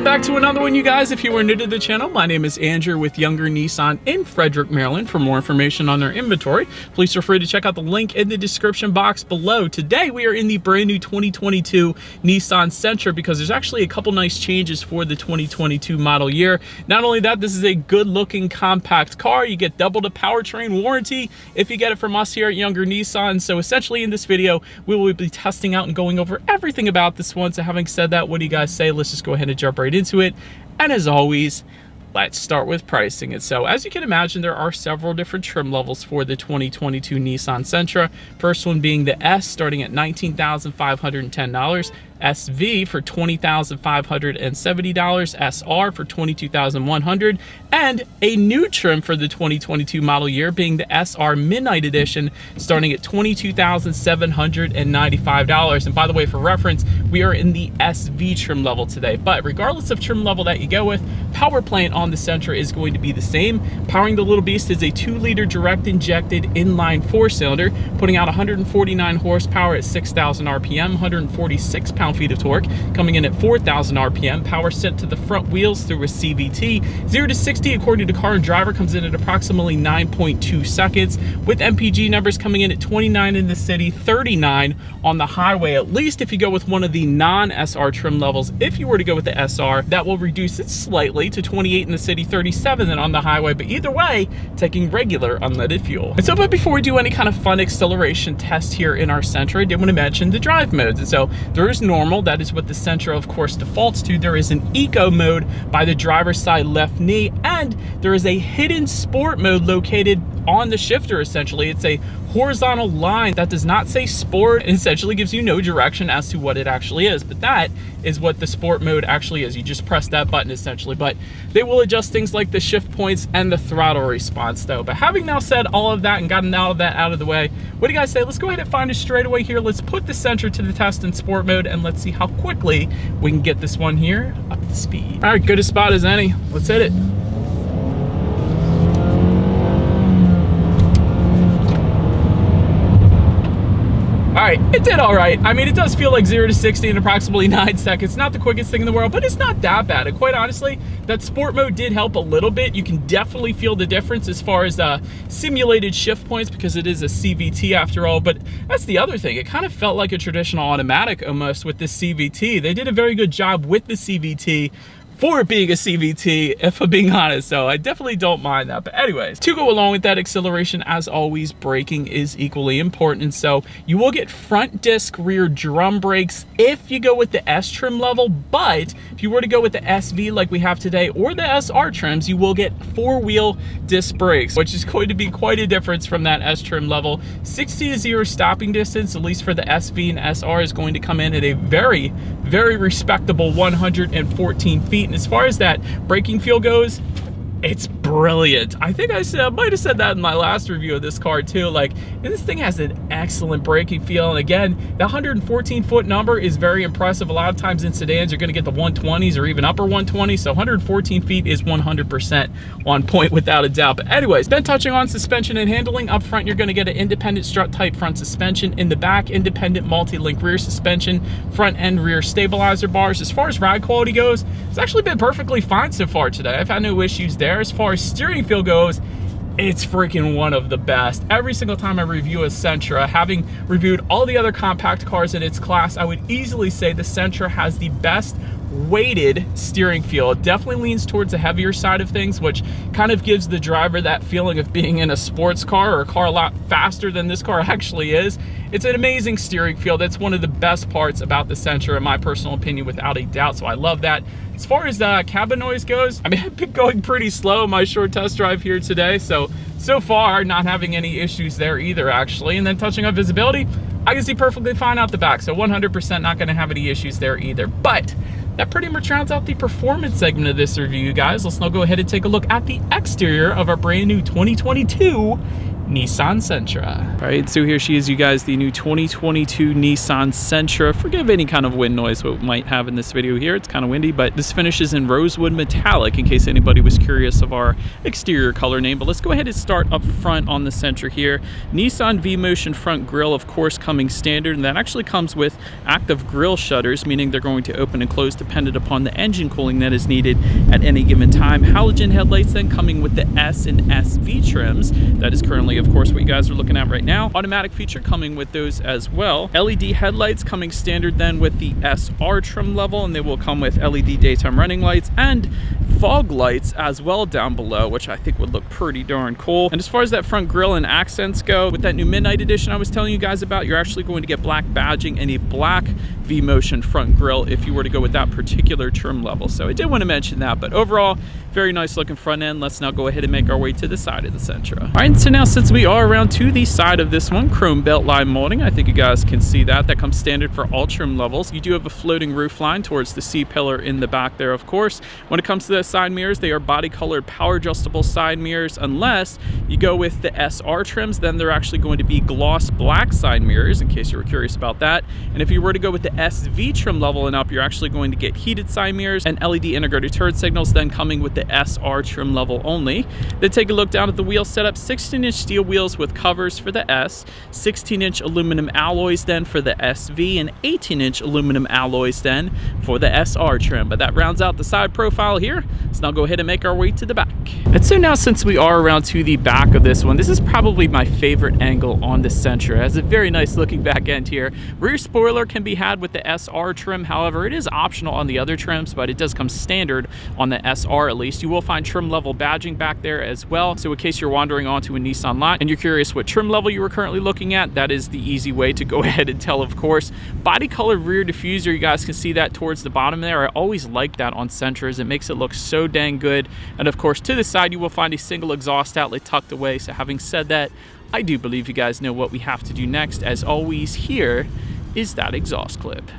back to another one, you guys. If you are new to the channel, my name is Andrew with Younger Nissan in Frederick, Maryland. For more information on their inventory, please feel free to check out the link in the description box below. Today, we are in the brand new 2022 Nissan Sentra because there's actually a couple nice changes for the 2022 model year. Not only that, this is a good looking compact car. You get double the powertrain warranty if you get it from us here at Younger Nissan. So essentially in this video, we will be testing out and going over everything about this one. So having said that, what do you guys say? Let's just go ahead and jump right into it. And as always, let's start with pricing it. So as you can imagine, there are several different trim levels for the 2022 Nissan Sentra. First one being the S, starting at $19,510. SV for $20,570, SR for $22,100, and a new trim for the 2022 model year being the SR Midnight Edition, starting at $22,795. And by the way, for reference, we are in the SV trim level today. But regardless of trim level that you go with, power plant on the Sentra is going to be the same. Powering the little beast is a 2-liter direct injected inline 4-cylinder, putting out 149 horsepower at 6,000 RPM, 146 pound-feet of torque, coming in at 4,000 RPM. Power sent to the front wheels through a CVT. 0 to 60, according to Car and Driver, comes in at approximately 9.2 seconds, with MPG numbers coming in at 29 in the city, 39 on the highway, at least if you go with one of the non-SR trim levels. If you were to go with the SR, that will reduce it slightly to 28 in the city, 37 then on the highway, but either way, taking regular unleaded fuel. And so, but before we do any kind of fun acceleration test here in our Sentra, I did want to mention the drive modes. And so there is normal, that is what the Sentra of course defaults to. There is an eco mode by the driver's side left knee, and there is a hidden sport mode located on the shifter. Essentially, it's a horizontal line that does not say sport and essentially gives you no direction as to what it actually is, but that is what the sport mode actually is. You just press that button essentially, but they will adjust things like the shift points and the throttle response though. But having now said all of that and gotten all of that out of the way, what do you guys say? Let's go ahead and find a straightaway here. Let's put the Sentra to the test in sport mode and let's see how quickly we can get this one here up to speed. All right, good a spot as any. Let's hit it. All right, it did all right. I mean, it does feel like 0 to 60 in approximately 9 seconds. Not the quickest thing in the world, but it's not that bad. And quite honestly, that sport mode did help a little bit. You can definitely feel the difference as far as simulated shift points because it is a CVT after all. But that's the other thing. It kind of felt like a traditional automatic almost with this CVT. They did a very good job with the CVT for it being a CVT, if I'm being honest, so I definitely don't mind that. But anyways, to go along with that acceleration, as always, braking is equally important. So you will get front disc rear drum brakes if you go with the S trim level, but if you were to go with the SV like we have today or the SR trims, you will get 4-wheel disc brakes, which is going to be quite a difference from that S trim level. 60 to 0 stopping distance, at least for the SV and SR, is going to come in at a very, very respectable 114 feet. And as far as that braking feel goes, it's brilliant. I think I might have said that in my last review of this car too. Like, this thing has an excellent braking feel. And again, the 114-foot number is very impressive. A lot of times in sedans, you're going to get the 120s or even upper 120s. So 114 feet is 100% on point without a doubt. But anyways, then touching on suspension and handling, up front, you're going to get an independent strut type front suspension. In the back, independent multi-link rear suspension, front and rear stabilizer bars. As far as ride quality goes, it's actually been perfectly fine so far today. I've had no issues there. As far as steering feel goes, it's freaking one of the best. Every single time I review a Sentra, having reviewed all the other compact cars in its class, I would easily say the Sentra has the best weighted steering feel. It definitely leans towards the heavier side of things, which kind of gives the driver that feeling of being in a sports car or a car a lot faster than this car actually is. It's an amazing steering feel. That's one of the best parts about the Sentra in my personal opinion, without a doubt. So I love that. As far as cabin noise goes, I mean, I've been going pretty slow in my short test drive here today. So far, not having any issues there either, actually. And then touching on visibility, I can see perfectly fine out the back. So 100% not going to have any issues there either. But that pretty much rounds out the performance segment of this review, guys. Let's now go ahead and take a look at the exterior of our brand new 2022 Nissan Sentra. All right, so here she is, you guys, the new 2022 Nissan Sentra. Forgive any kind of wind noise what we might have in this video here. It's kind of windy, but this finishes in rosewood metallic, in case anybody was curious of our exterior color name. But let's go ahead and start up front on the Sentra here. Nissan V-Motion front grille, of course, coming standard, and that actually comes with active grille shutters, meaning they're going to open and close dependent upon the engine cooling that is needed at any given time. Halogen headlights then coming with the S and SV trims. That is currently, of course, what you guys are looking at right now. Automatic feature coming with those as well. LED headlights coming standard then with the SR trim level, and they will come with LED daytime running lights and fog lights as well down below, which I think would look pretty darn cool. And as far as that front grille and accents go, with that new Midnight Edition I was telling you guys about, you're actually going to get black badging and a black V-Motion front grille if you were to go with that particular trim level. So I did want to mention that, but overall, very nice looking front end. Let's now go ahead and make our way to the side of the Sentra. All right, so now since we are around to the side of this one, chrome belt line molding, I think you guys can see that. That comes standard for all trim levels. You do have a floating roof line towards the C-pillar in the back there, of course. When it comes to the side mirrors, they are body colored power adjustable side mirrors. Unless you go with the SR trims, then they're actually going to be gloss black side mirrors, in case you were curious about that. And if you were to go with the SV trim level and up, you're actually going to get heated side mirrors and LED integrated turn signals, then coming with the SR trim level only. Then take a look down at the wheel setup. 16-inch steel wheels with covers for the S, 16-inch aluminum alloys then for the SV, and 18-inch aluminum alloys then for the SR trim. But that rounds out the side profile here. So now go ahead and make our way to the back. And so now, since we are around to the back of this one, this is probably my favorite angle on the Sentra. It has a very nice looking back end here. Rear spoiler can be had with the SR trim. However, it is optional on the other trims, but it does come standard on the SR at least. You will find trim level badging back there as well. So in case you're wandering onto a Nissan lot and you're curious what trim level you were currently looking at, that is the easy way to go ahead and tell, of course. Body color rear diffuser, you guys can see that towards the bottom there. I always like that on Sentras. It makes it look so dang good. And of course, to the side, you will find a single exhaust outlet tucked away. So having said that, I do believe you guys know what we have to do next. As always, here is that exhaust clip.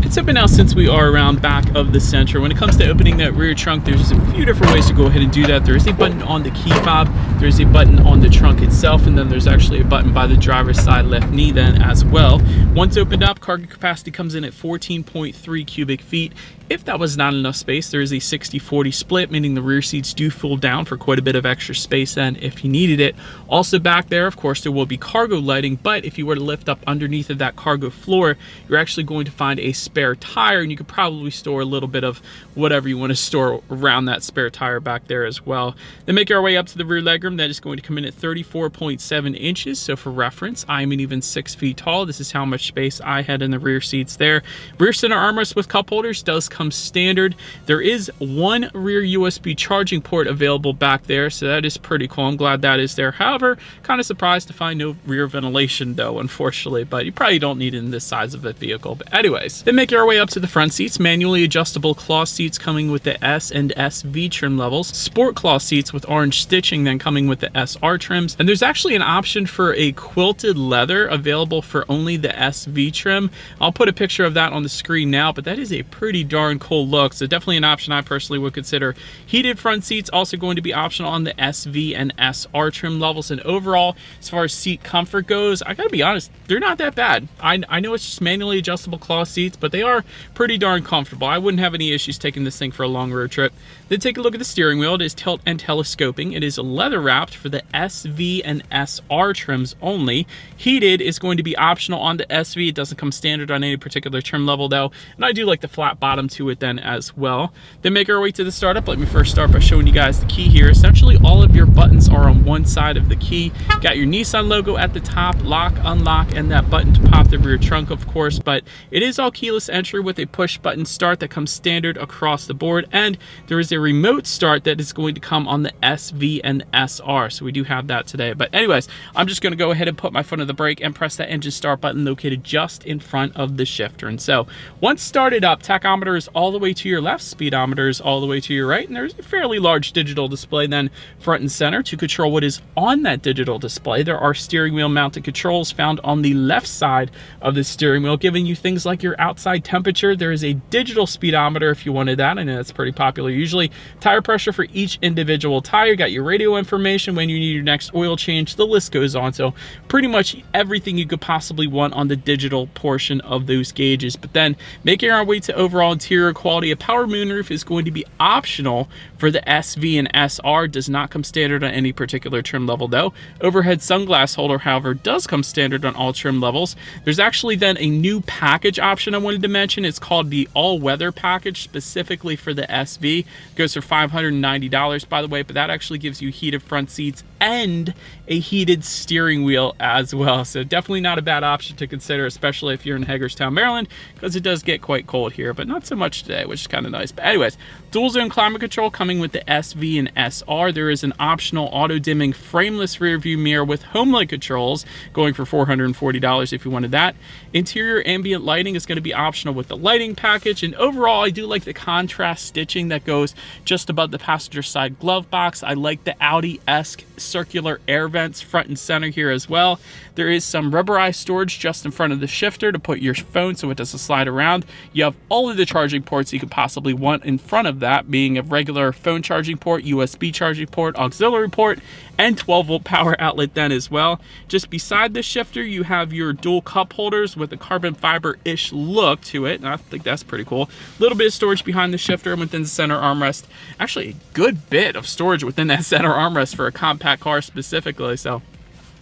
So, but now since we are around back of the Sentra, when it comes to opening that rear trunk, there's a few different ways to go ahead and do that. There is a button on the key fob, there's a button on the trunk itself, and then there's actually a button by the driver's side left knee then as well. Once opened up, cargo capacity comes in at 14.3 cubic feet. If that was not enough space, there is a 60-40 split, meaning the rear seats do fold down for quite a bit of extra space then if you needed it. Also back there, of course, there will be cargo lighting, but if you were to lift up underneath of that cargo floor, you're actually going to find a spare tire, and you could probably store a little bit of whatever you want to store around that spare tire back there as well. Then make our way up to the rear legroom. That is going to come in at 34.7 inches. So for reference, I'm an even 6 feet tall. This is how much space I had in the rear seats there. Rear center armrest with cup holders does come standard. There is one rear USB charging port available back there, so that is pretty cool. I'm glad that is there. However, kind of surprised to find no rear ventilation though, unfortunately, but you probably don't need it in this size of a vehicle. But anyways, then make our way up to the front seats. Manually adjustable cloth seats coming with the S and SV trim levels. Sport cloth seats with orange stitching then coming with the SR trims. And there's actually an option for a quilted leather available for only the SV trim. I'll put a picture of that on the screen now, but that is a pretty darn cool look. So definitely an option I personally would consider. Heated front seats also going to be optional on the SV and SR trim levels. And overall, as far as seat comfort goes, I gotta be honest, they're not that bad. I know it's just manually adjustable cloth seats, but they are pretty darn comfortable. I wouldn't have any issues taking this thing for a long road trip. Then take a look at the steering wheel. It is tilt and telescoping. It is leather wrapped for the SV and SR trims only. Heated is going to be optional on the SV. It doesn't come standard on any particular trim level though. And I do like the flat bottom to it then as well. Then make our way to the startup. Let me first start by showing you guys the key here. Essentially all of your buttons are on one side of the key. Got your Nissan logo at the top, lock, unlock, and that button to pop the rear trunk, of course, but it is all keyless entry with a push button start that comes standard across the board, and there is a remote start that is going to come on the SV and SR, so we do have that today. But anyways, I'm just going to go ahead and put my foot on the brake and press that engine start button located just in front of the shifter. And so once started up, tachometer is speedometers all the way to your left, speedometers all the way to your right, and there's a fairly large digital display then front and center to control what is on that digital display. There are steering wheel mounted controls found on the left side of the steering wheel, giving you things like your outside temperature. There is a digital speedometer if you wanted that. I know that's pretty popular usually. Tire pressure for each individual tire, got your radio information when you need your next oil change, the list goes on. So pretty much everything you could possibly want on the digital portion of those gauges. But then making our way to overall interior quality, a power moonroof is going to be optional for the SV and SR. Does not come standard on any particular trim level though. Overhead sunglass holder, however, does come standard on all trim levels. There's actually then a new package option I wanted to mention. It's called the all-weather package, specifically for the SV. Goes for $590 by the way, but that actually gives you heated front seats and a heated steering wheel as well. So definitely not a bad option to consider, especially if you're in Hagerstown, Maryland, because it does get quite cold here, but not so much today, which is kind of nice. But anyways, dual zone climate control coming with the SV and SR. There is an optional auto dimming frameless rear view mirror with home light controls going for $440 if you wanted that. Interior ambient lighting is going to be optional with the lighting package. And overall, I do like the contrast stitching that goes just above the passenger side glove box. I like the Audi-esque circular air vents front and center here as well. There is some rubberized storage just in front of the shifter to put your phone so it doesn't slide around. You have all of the charging ports you could possibly want in front of that, being a regular phone charging port, USB charging port, auxiliary port, and 12-volt power outlet then as well. Just beside the shifter, you have your dual cup holders with a carbon fiber-ish look to it. And I think that's pretty cool. A little bit of storage behind the shifter and within the center armrest. Actually, a good bit of storage within that center armrest for a compact car specifically. So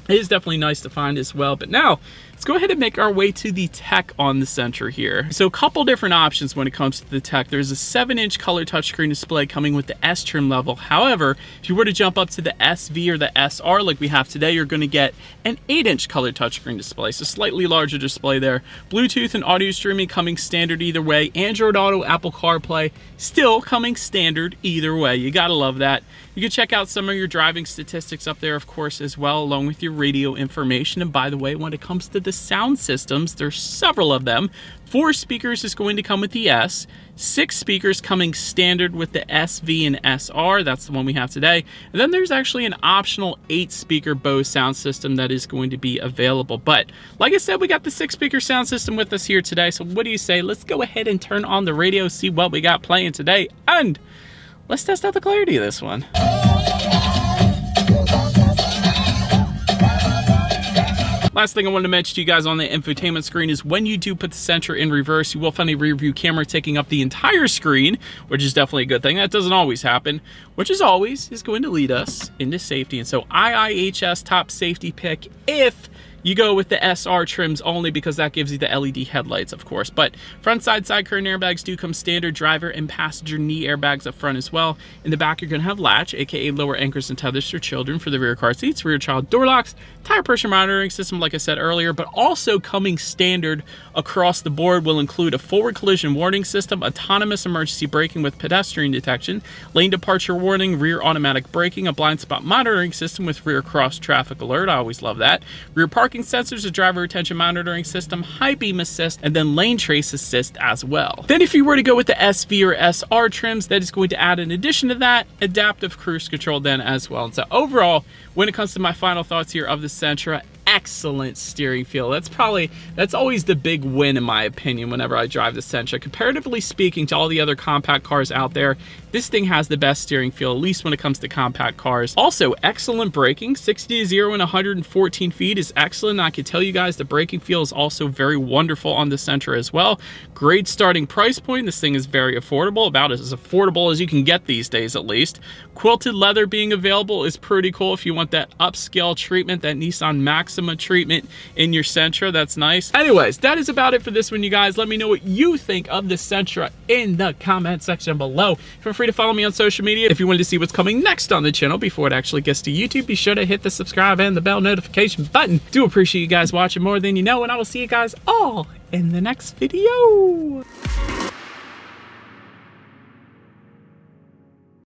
it is definitely nice to find as well. But now, let's go ahead and make our way to the tech on the Sentra here. So a couple different options when it comes to the tech. There's a 7-inch color touchscreen display coming with the S trim level. However, if you were to jump up to the SV or the SR like we have today, you're going to get an 8-inch color touchscreen display. So slightly larger display there. Bluetooth and audio streaming coming standard either way. Android Auto, Apple CarPlay, still coming standard either way. You gotta love that. You can check out some of your driving statistics up there, of course, as well, along with your radio information. And by the way, when it comes to the sound systems, there's several of them. 4 speakers is going to come with the S, 6 speakers coming standard with the SV and SR, that's the one we have today. And then there's actually an optional 8-speaker Bose sound system that is going to be available. But like I said, we got the 6-speaker sound system with us here today. So what do you say? Let's go ahead and turn on the radio, see what we got playing today, and let's test out the clarity of this one. Last thing I wanted to mention to you guys on the infotainment screen is when you do put the Sentra in reverse, you will find a rear view camera taking up the entire screen, which is definitely a good thing. That doesn't always happen, which as always is going to lead us into safety. And so IIHS top safety pick if you go with the SR trims only, because that gives you the LED headlights, of course. But front side curtain airbags do come standard, driver and passenger knee airbags up front as well. In the back, you're going to have latch, aka lower anchors and tethers for children for the rear car seats, rear child door locks, tire pressure monitoring system, like I said earlier, but also coming standard across the board will include a forward collision warning system, autonomous emergency braking with pedestrian detection, lane departure warning, rear automatic braking, a blind spot monitoring system with rear cross traffic alert. I always love that. Rear parking sensors, a driver attention monitoring system, high beam assist, and then lane trace assist as well. Then if you were to go with the SV or SR trims, that is going to add, in addition to that, adaptive cruise control then as well. And so overall, when it comes to my final thoughts here of the Sentra, excellent steering feel. That's always the big win in my opinion whenever I drive the Sentra. Comparatively speaking to all the other compact cars out there, this thing has the best steering feel, at least when it comes to compact cars. Also, excellent braking. 60 to 0 in 114 feet is excellent. I can tell you guys the braking feel is also very wonderful on the Sentra as well. Great starting price point. This thing is very affordable, about as affordable as you can get these days at least. Quilted leather being available is pretty cool if you want that upscale treatment, that Nissan Maxima treatment in your Sentra. That's nice. Anyways, that is about it for this one, you guys. Let me know what you think of the Sentra in the comment section below. Feel free to follow me on social media. If you wanted to see what's coming next on the channel before it actually gets to YouTube, be sure to hit the subscribe and the bell notification button. Do appreciate you guys watching more than you know, and I will see you guys all in the next video.